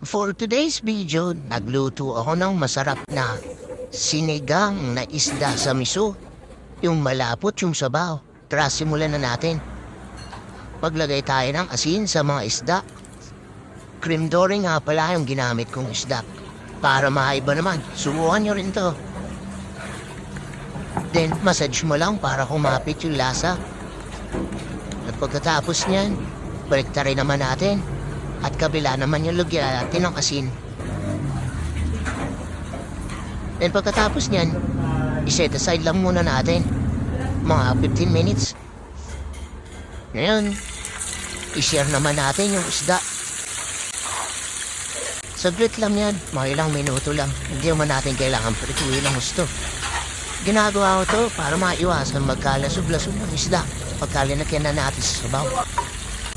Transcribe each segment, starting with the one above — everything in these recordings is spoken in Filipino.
For today's video, nagluto ako ng masarap na sinigang na isda sa miso. Yung malapot yung sabaw. Tara, simulan na natin. Paglagay tayo ng asin sa mga isda. Cream dory nga pala yung ginamit kong isda. Para maiba naman, subukan nyo rin to. Then, massage mo lang para kumapit yung lasa. At pagkatapos niyan, balik rin naman natin. At kabila naman yung lugyan natin ng asin. Then pagkatapos niyan, iset aside lang muna natin. Mga 15 minutes. Ngayon, i-share naman natin yung isda. Saglit lang yan, mga ilang minuto lang. Hindi naman natin kailangan prituin ang gusto. Ginagawa ko to para maiwasan magkalasog-lasog ng isda. Pagkalinagyan na natin sa sabaw.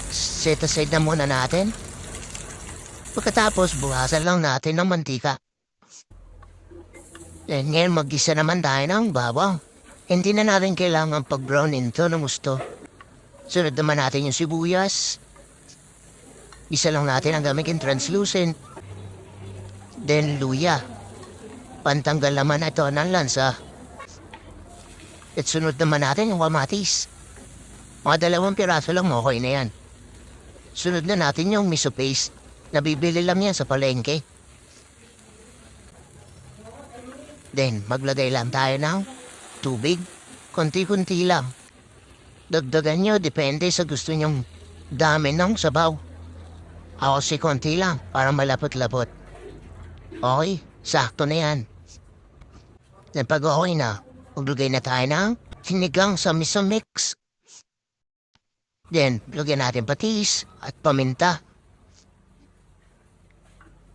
Set aside na muna natin. Pagkatapos, buhasan lang natin ng mantika. Then ngayon, mag-gisa naman tayo ng bawang. Hindi na natin kailangan pag-brownin to ng gusto. Sunod naman natin yung sibuyas. Isa lang natin ang gamitin translucent. Then luya. Pantanggal naman ito ng lansa. At sunod naman natin yung kamatis. Mga 2 piraso lang, okay na yan. Sunod na natin yung miso paste. Nabibili lang yan sa palengke. Then, maglagay lang tayo ng tubig. Konti-kunti lang. Dagdagan nyo, depende sa gusto nyong dami ng sabaw. Ako si konti lang, para malapot-lapot. Okay, sakto na yan. Then, pag okay na, maglagay na tayo ng sinigang sa miso mix. Then, lagyan natin patis at paminta.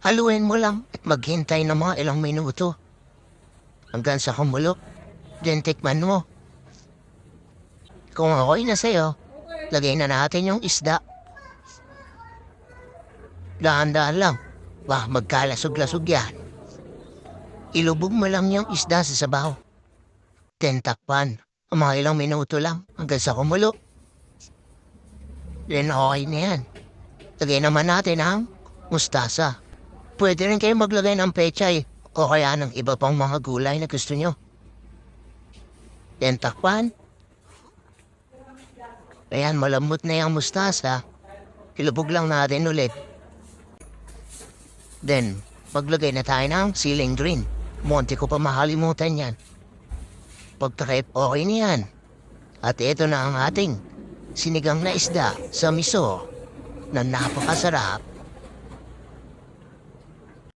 Haluin mo lang at maghintay ng mga ilang minuto. Hanggang sa kumulo. Then tikman mo. Kung okay na sa'yo, lagay na natin yung isda. Dahan-dahan lang. Magkalasog-lasog yan. Ilubog mo lang yung isda sa sabaw. Then takpan. Mga ilang minuto lang hanggang sa kumulo. Then okay na yan. Lagay naman natin ang mustasa. Pwede rin kayo maglagay ng pechay o kaya ng iba pang mga gulay na gusto nyo. Then takpan. Ayan, malambot na yung mustasa. Ilubog lang natin ulit. Then, maglagay na tayo ng siling green. Monti ko pa mahalimutan yan. Pagtakip, okay na yan. At ito na ang ating sinigang na isda sa miso na napakasarap.